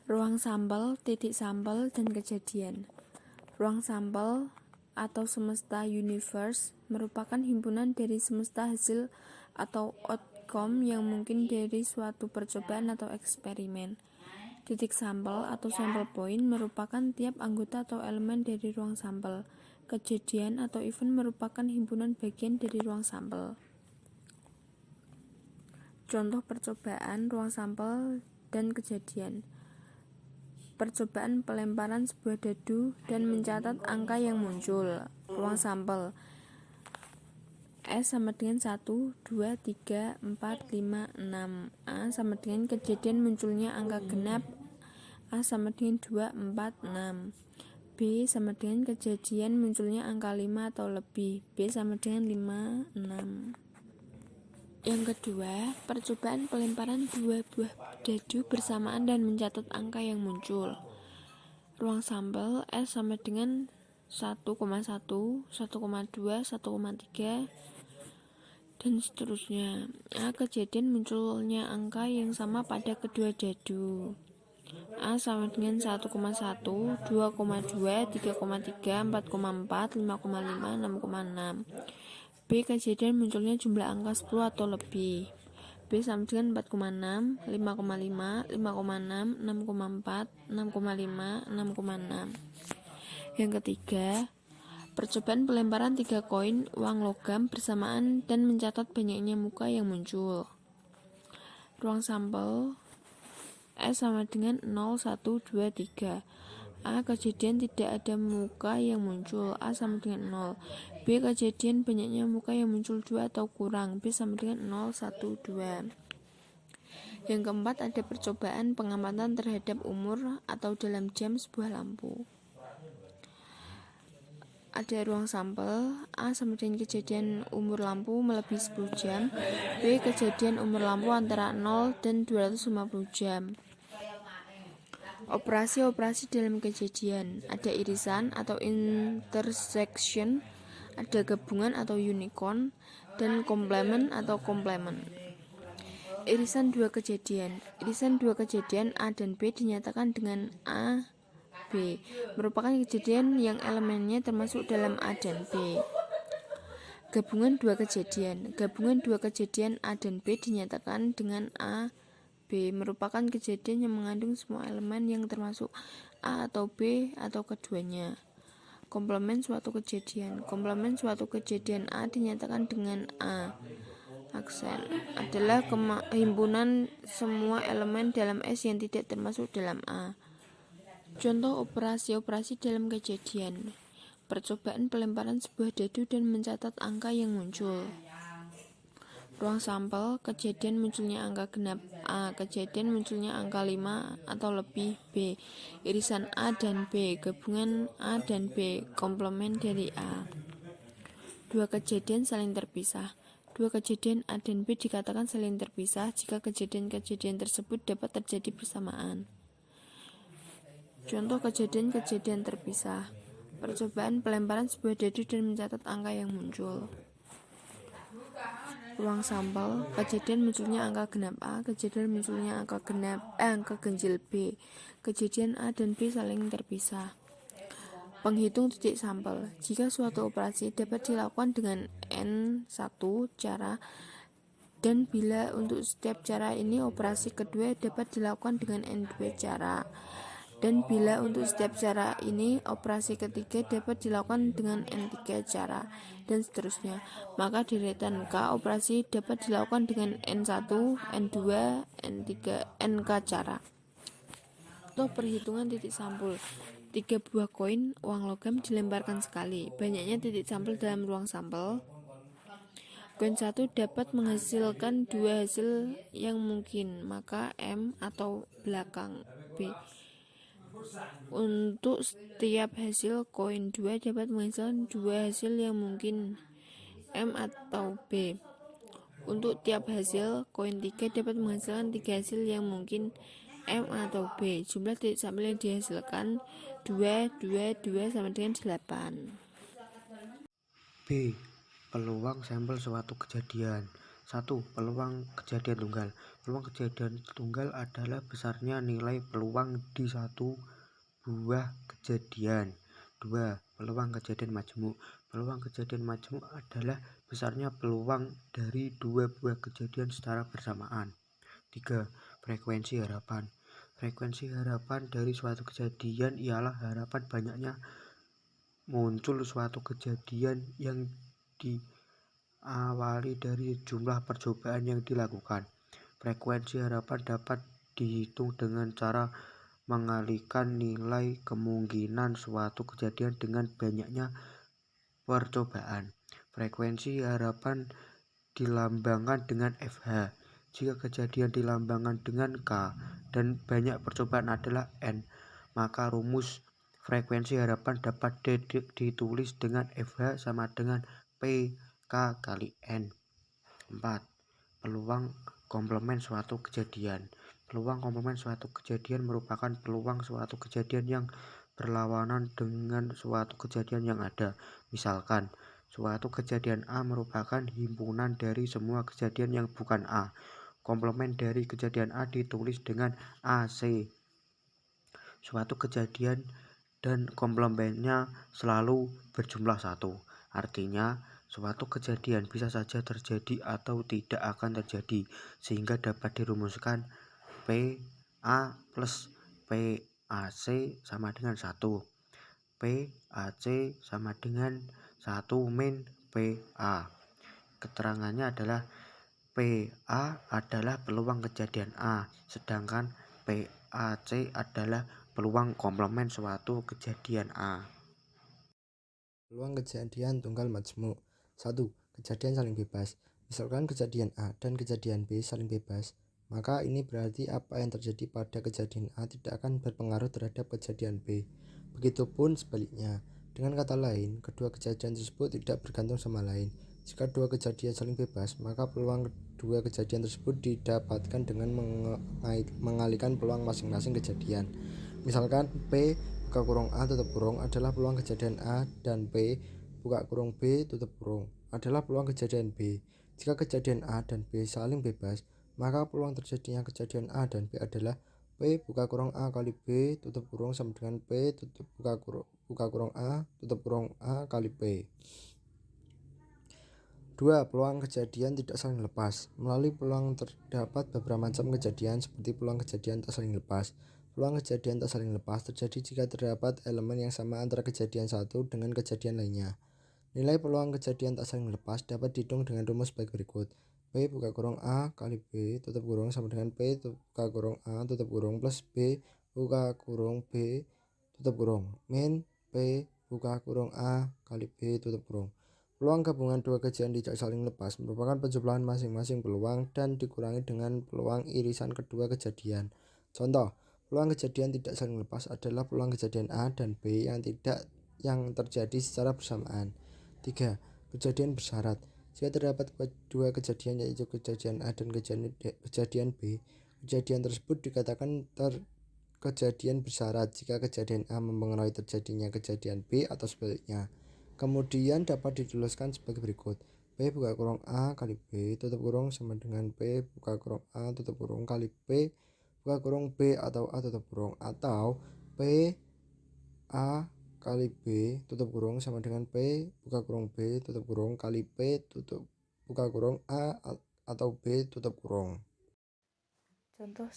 Ruang sampel, titik sampel, dan kejadian. Ruang sampel atau semesta universe merupakan himpunan dari semesta hasil atau outcome yang mungkin dari suatu percobaan atau eksperimen. Titik sampel atau sample point merupakan tiap anggota atau elemen dari ruang sampel. Kejadian atau event merupakan himpunan bagian dari ruang sampel. Contoh percobaan, ruang sampel, dan kejadian. Percobaan pelemparan sebuah dadu dan mencatat angka yang muncul. Ruang sampel S sama dengan 1, 2, 3, 4, 5, 6. A sama dengan kejadian munculnya angka genap. A sama dengan 2, 4, 6. B sama dengan kejadian munculnya angka 5 atau lebih. B sama dengan 5, 6. Yang kedua, percobaan pelemparan dua buah dadu bersamaan dan mencatat angka yang muncul. Ruang sampel S sama dengan 1,1, 1,2, 1,3, dan seterusnya. A kejadian munculnya angka yang sama pada kedua dadu. A sama dengan 1,1, 2,2, 3,3, 4,4, 5,5, 6,6. B kejadian munculnya jumlah angka 10 atau lebih. B sama dengan 4,6, 5,5, 5,6, 6,4, 6,5, 6,6. Yang ketiga, percobaan pelemparan 3 koin uang logam bersamaan dan mencatat banyaknya muka yang muncul. Ruang sampel S sama dengan 0, 1, 2, 3. A kejadian tidak ada muka yang muncul. A sama dengan 0. B kejadian banyaknya muka yang muncul 2 atau kurang. B sama dengan 0, 1, 2. Yang keempat, ada percobaan pengamatan terhadap umur atau dalam jam sebuah lampu. Ada ruang sampel. A sama dengan kejadian umur lampu melebihi 10 jam. B kejadian umur lampu antara 0 dan 250 jam. Operasi-operasi dalam kejadian. Ada irisan atau intersection, ada gabungan atau unicorn, dan komplement atau komplement. Irisan dua kejadian. Irisan dua kejadian A dan B dinyatakan dengan A, B. Merupakan kejadian yang elemennya termasuk dalam A dan B. Gabungan dua kejadian. Gabungan dua kejadian A dan B dinyatakan dengan A, B. Merupakan kejadian yang mengandung semua elemen yang termasuk A atau B atau keduanya. Komplement suatu kejadian. Komplement suatu kejadian A dinyatakan dengan A. Aksen adalah himpunan semua elemen dalam S yang tidak termasuk dalam A. Contoh operasi-operasi dalam kejadian. Percobaan pelemparan sebuah dadu dan mencatat angka yang muncul. Ruang sampel, kejadian munculnya angka genap. A. Kejadian munculnya angka 5 atau lebih. B. Irisan A dan B. Gabungan A dan B. Komplement dari A. Dua kejadian saling terpisah. Dua kejadian A dan B dikatakan saling terpisah jika kejadian-kejadian tersebut dapat terjadi bersamaan. Contoh kejadian-kejadian terpisah. Percobaan pelemparan sebuah dadu dan mencatat angka yang muncul. Ruang sampel, kejadian munculnya angka genap A, kejadian munculnya angka ganjil B. Kejadian A dan B saling terpisah. Penghitung titik sampel. Jika suatu operasi dapat dilakukan dengan N1 cara dan bila untuk setiap cara ini operasi kedua dapat dilakukan dengan N2 cara. Dan bila untuk setiap cara ini operasi ketiga dapat dilakukan dengan N3 cara, dan seterusnya. Maka deretan K operasi dapat dilakukan dengan N1, N2, N3, NK cara. Contoh perhitungan titik sampul. 3 buah koin uang logam dilemparkan sekali. Banyaknya titik sampel dalam ruang sampel. Koin 1 dapat menghasilkan 2 hasil yang mungkin, maka M atau belakang B. Untuk setiap hasil koin 2 dapat menghasilkan 2 hasil yang mungkin, M atau B. Untuk tiap hasil koin 3 dapat menghasilkan 3 hasil yang mungkin, M atau B. Jumlah titik sampel yang dihasilkan 2 sama dengan 8. B. Peluang sampel suatu kejadian. 1. Peluang kejadian tunggal. Peluang kejadian tunggal adalah besarnya nilai peluang di satu buah kejadian. 2. Peluang kejadian majmuk. Peluang kejadian majmuk adalah besarnya peluang dari dua buah kejadian secara bersamaan. 3. Frekuensi harapan. Frekuensi harapan dari suatu kejadian ialah harapan banyaknya muncul suatu kejadian yang diawali dari jumlah percobaan yang dilakukan. Frekuensi harapan dapat dihitung dengan cara mengalihkan nilai kemungkinan suatu kejadian dengan banyaknya percobaan. Frekuensi harapan dilambangkan dengan FH. Jika kejadian dilambangkan dengan K dan banyak percobaan adalah N, maka rumus frekuensi harapan dapat ditulis dengan FH sama dengan PK kali N. 4. Peluang komplement suatu kejadian. Peluang komplement suatu kejadian merupakan peluang suatu kejadian yang berlawanan dengan suatu kejadian yang ada. Misalkan, suatu kejadian A merupakan himpunan dari semua kejadian yang bukan A. Komplement dari kejadian A ditulis dengan AC. Suatu kejadian dan komplementnya selalu berjumlah 1. Artinya, suatu kejadian bisa saja terjadi atau tidak akan terjadi, sehingga dapat dirumuskan PA plus PAC sama dengan 1. PAC sama dengan 1 min PA. Keterangannya adalah PA adalah peluang kejadian A, sedangkan PAC adalah peluang komplement suatu kejadian A. Peluang kejadian tunggal majmuk. 1. Kejadian saling bebas. Misalkan kejadian A dan kejadian B saling bebas, maka ini berarti apa yang terjadi pada kejadian A tidak akan berpengaruh terhadap kejadian B. Begitupun sebaliknya. Dengan kata lain, kedua kejadian tersebut tidak bergantung sama lain. Jika dua kejadian saling bebas, maka peluang kedua kejadian tersebut didapatkan dengan mengalihkan peluang masing-masing kejadian. Misalkan P buka kurung A tutup kurung adalah peluang kejadian A dan P buka kurung B tutup kurung adalah peluang kejadian B. Jika kejadian A dan B saling bebas, maka peluang terjadinya kejadian A dan B adalah P buka kurung A kali B tutup kurung sama dengan P tutup buka kurung A tutup kurung A kali P. 2. Peluang kejadian tidak saling lepas. Melalui peluang terdapat beberapa macam kejadian seperti peluang kejadian tak saling lepas. Peluang kejadian tak saling lepas terjadi jika terdapat elemen yang sama antara kejadian satu dengan kejadian lainnya. Nilai peluang kejadian tak saling lepas dapat dihitung dengan rumus sebagai berikut. P buka kurung A kali B tutup kurung sama dengan P buka kurung A tutup kurung plus B buka kurung B tutup kurung min P buka kurung A kali B tutup kurung. Peluang gabungan dua kejadian tidak saling lepas merupakan penjumlahan masing-masing peluang dan dikurangi dengan peluang irisan kedua kejadian. Contoh, peluang kejadian tidak saling lepas adalah peluang kejadian A dan B yang terjadi secara bersamaan. 3. Kejadian bersyarat. Jika terdapat dua kejadian yaitu kejadian A dan kejadian B, kejadian tersebut dikatakan kejadian bersyarat jika kejadian A mempengaruhi terjadinya kejadian B atau sebaliknya. Kemudian dapat dituliskan sebagai berikut. P buka kurung A kali B tutup kurung sama dengan P buka kurung A tutup kurung kali P buka kurung B atau A tutup kurung, atau P A kali B tutup kurung sama dengan P buka kurung B tutup kurung kali P tutup buka kurung A atau B tutup kurung. Contoh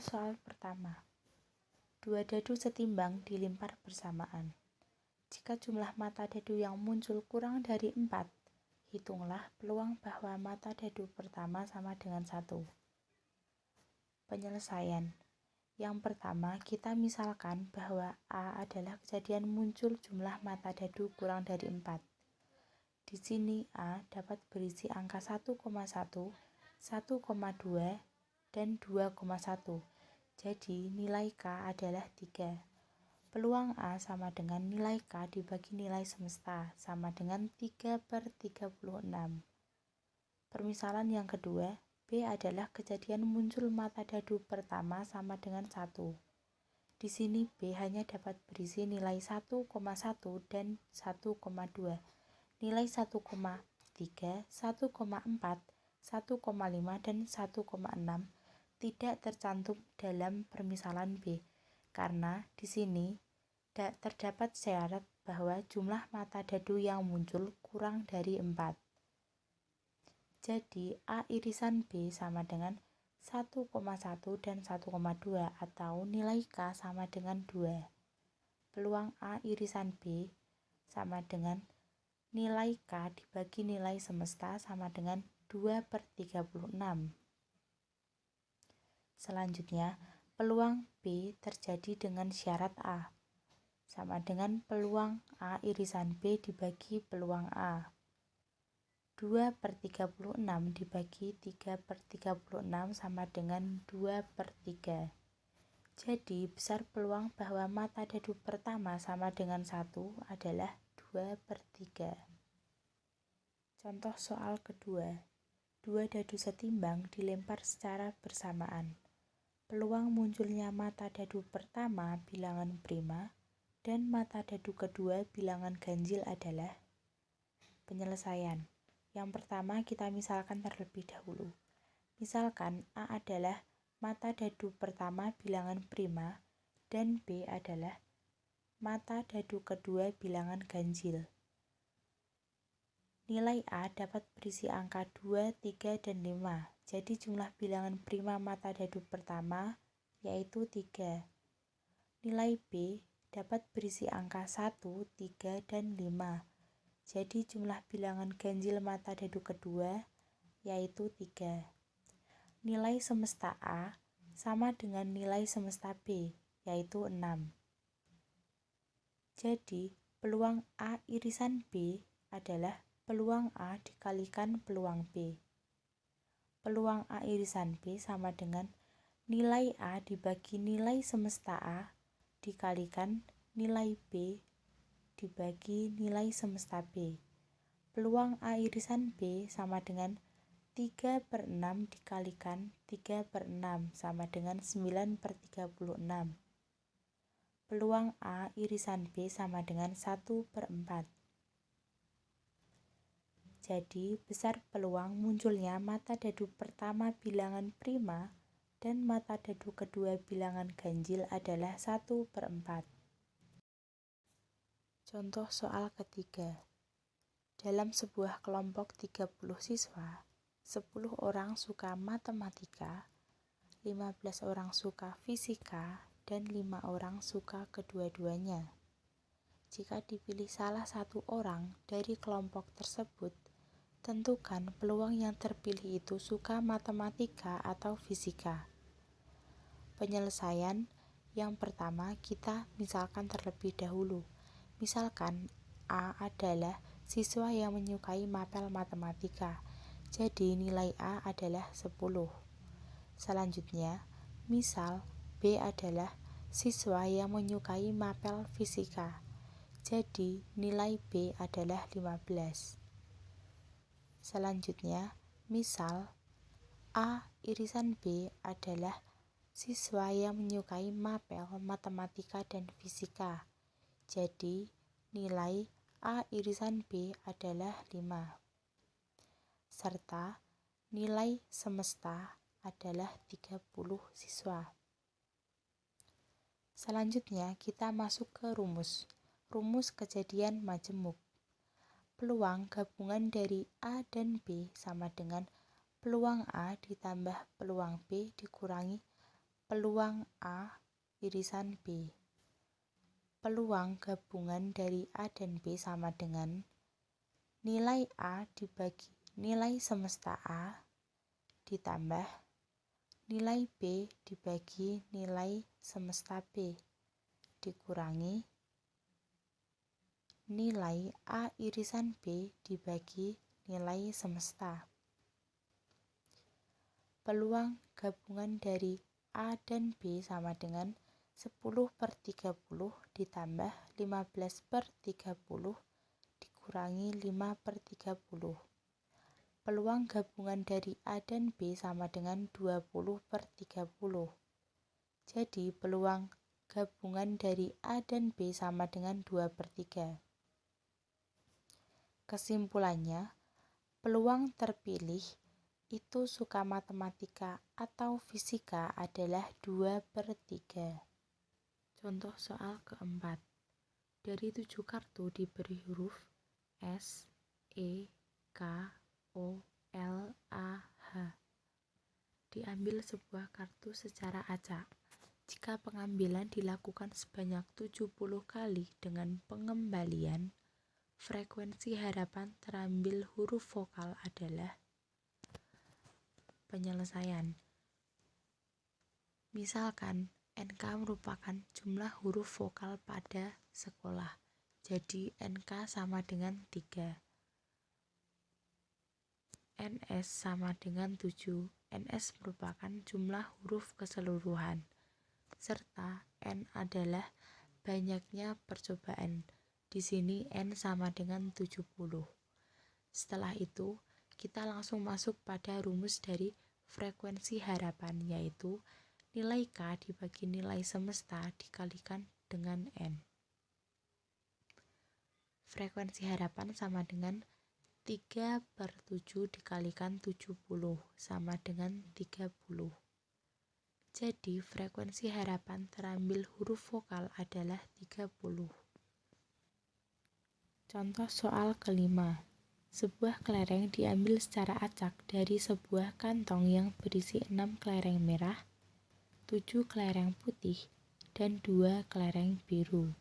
soal pertama. Dua dadu setimbang dilimpar bersamaan. Jika jumlah mata dadu yang muncul kurang dari 4, hitunglah peluang bahwa mata dadu pertama sama dengan 1. Penyelesaian. Yang pertama, kita misalkan bahwa A adalah kejadian muncul jumlah mata dadu kurang dari 4. Di sini A dapat berisi angka 1,1, 1,2, dan 2,1. Jadi nilai K adalah 3. Peluang A sama dengan nilai K dibagi nilai semesta sama dengan 3/36. Permisalan yang kedua, B adalah kejadian muncul mata dadu pertama sama dengan 1. Di sini B hanya dapat berisi nilai 1,1 dan 1,2. Nilai 1,1 3, 1,4, 1,5, dan 1,6 tidak tercantum dalam permisalan B, karena di sini terdapat syarat bahwa jumlah mata dadu yang muncul kurang dari 4. Jadi A irisan B sama dengan 1,1 dan 1,2 atau nilai K sama dengan 2. Peluang A irisan B sama dengan nilai K dibagi nilai semesta sama dengan 2/36. Selanjutnya, peluang B terjadi dengan syarat A sama dengan peluang A irisan B dibagi peluang A. 2/36 dibagi 3/36 sama dengan 2/3. Jadi, besar peluang bahwa mata dadu pertama sama dengan 1 adalah 2/3. Contoh soal kedua. 2 dadu setimbang dilempar secara bersamaan. Peluang munculnya mata dadu pertama bilangan prima dan mata dadu kedua bilangan ganjil adalah penyelesaian. Yang pertama kita misalkan terlebih dahulu. Misalkan A adalah mata dadu pertama bilangan prima dan B adalah mata dadu kedua bilangan ganjil. Nilai A dapat berisi angka 2, 3, dan 5. Jadi jumlah bilangan prima mata dadu pertama yaitu 3. Nilai B dapat berisi angka 1, 3, dan 5. Jadi jumlah bilangan ganjil mata dadu kedua yaitu 3. Nilai semesta A sama dengan nilai semesta B yaitu 6. Jadi peluang A irisan B adalah peluang A dikalikan peluang B. Peluang A irisan B sama dengan nilai A dibagi nilai semesta A dikalikan nilai B dibagi nilai semesta B. Peluang A irisan B sama dengan 3/6 dikalikan 3/6 sama dengan 9/36. Peluang A irisan B sama dengan 1/4. Jadi, besar peluang munculnya mata dadu pertama bilangan prima dan mata dadu kedua bilangan ganjil adalah 1/4. Contoh soal ketiga. Dalam sebuah kelompok 30 siswa, 10 orang suka matematika, 15 orang suka fisika, dan 5 orang suka kedua-duanya. Jika dipilih salah satu orang dari kelompok tersebut, tentukan peluang yang terpilih itu suka matematika atau fisika. Penyelesaian yang pertama kita misalkan terlebih dahulu. Misalkan A adalah siswa yang menyukai mapel matematika, jadi nilai A adalah 10. Selanjutnya, misal B adalah siswa yang menyukai mapel fisika, jadi nilai B adalah 15. Selanjutnya, misal A irisan B adalah siswa yang menyukai mapel matematika dan fisika, jadi nilai A irisan B adalah 5. Serta nilai semesta adalah 30 siswa. Selanjutnya kita masuk ke rumus kejadian majemuk. Peluang gabungan dari A dan B sama dengan peluang A ditambah peluang B dikurangi peluang A irisan B. Peluang gabungan dari A dan B sama dengan nilai A dibagi nilai semesta A ditambah nilai B dibagi nilai semesta B dikurangi nilai A irisan B dibagi nilai semesta. Peluang gabungan dari A dan B sama dengan 10/30 ditambah 15/30 dikurangi 5/30. Peluang gabungan dari A dan B sama dengan 20/30. Jadi peluang gabungan dari A dan B sama dengan 2/3. Kesimpulannya, peluang terpilih itu suka matematika atau fisika adalah 2/3. Contoh soal keempat. Dari 7 kartu diberi huruf S, E, K, O, L, A, H. Diambil sebuah kartu secara acak. Jika pengambilan dilakukan sebanyak 70 kali dengan pengembalian, frekuensi harapan terambil huruf vokal adalah penyelesaian. Misalkan NK merupakan jumlah huruf vokal pada sekolah, jadi NK sama dengan 3. NS sama dengan 7. NS merupakan jumlah huruf keseluruhan, serta N adalah banyaknya percobaan. Di sini N sama dengan 70. Setelah itu, kita langsung masuk pada rumus dari frekuensi harapan, yaitu nilai K dibagi nilai semesta dikalikan dengan N. Frekuensi harapan sama dengan 3/7 dikalikan 70 sama dengan 30. Jadi frekuensi harapan terambil huruf vokal adalah 30. Contoh soal kelima. Sebuah kelereng diambil secara acak dari sebuah kantong yang berisi 6 kelereng merah, 7 kelereng putih, dan 2 kelereng biru.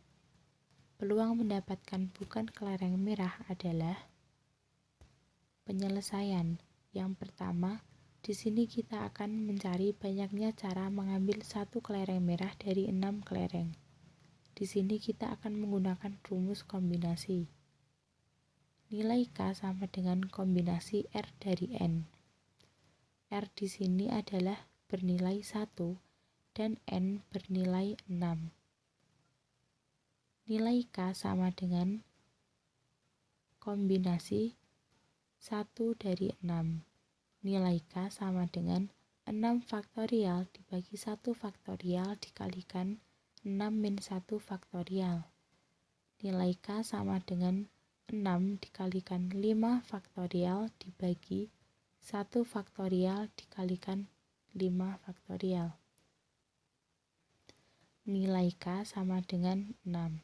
Peluang mendapatkan bukan kelereng merah adalah penyelesaian. Yang pertama, di sini kita akan mencari banyaknya cara mengambil satu kelereng merah dari 6 kelereng. Di sini kita akan menggunakan rumus kombinasi. Nilai K sama dengan kombinasi R dari N. R di sini adalah bernilai 1 dan N bernilai 6. Nilai K sama dengan kombinasi 1 dari 6. Nilai K sama dengan 6 faktorial dibagi 1 faktorial dikalikan 6 min 1 faktorial. Nilai K sama dengan 6 dikalikan 5 faktorial dibagi 1 faktorial dikalikan 5 faktorial. Nilai K sama dengan 6.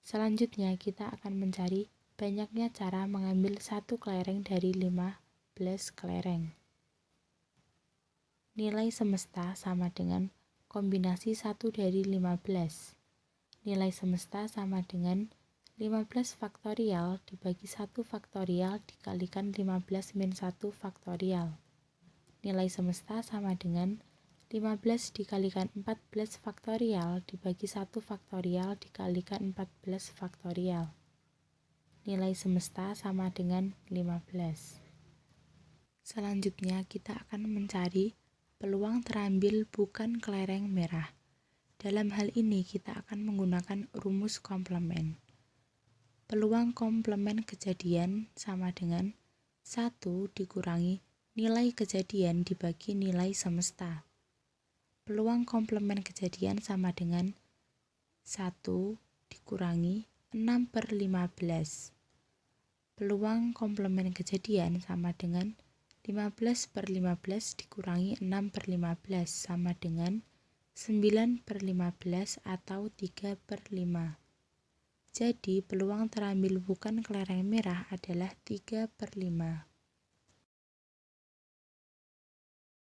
Selanjutnya kita akan mencari banyaknya cara mengambil satu kelereng dari 15 kelereng. Nilai semesta sama dengan kombinasi 1 dari 15. Nilai semesta sama dengan 15 faktorial dibagi 1 faktorial dikalikan 15 min 1 faktorial. Nilai semesta sama dengan 15 dikalikan 14 faktorial dibagi 1 faktorial dikalikan 14 faktorial. Nilai semesta sama dengan 15. Selanjutnya kita akan mencari peluang terambil bukan kelereng merah. Dalam hal ini kita akan menggunakan rumus komplement. Peluang komplement kejadian sama dengan 1 dikurangi nilai kejadian dibagi nilai semesta. Peluang komplement kejadian sama dengan 1 dikurangi 6/15. Peluang komplement kejadian sama dengan 15/15 dikurangi 6/15 sama dengan 9/15 atau 3/5. Jadi peluang terambil bukan kelereng merah adalah 3/5.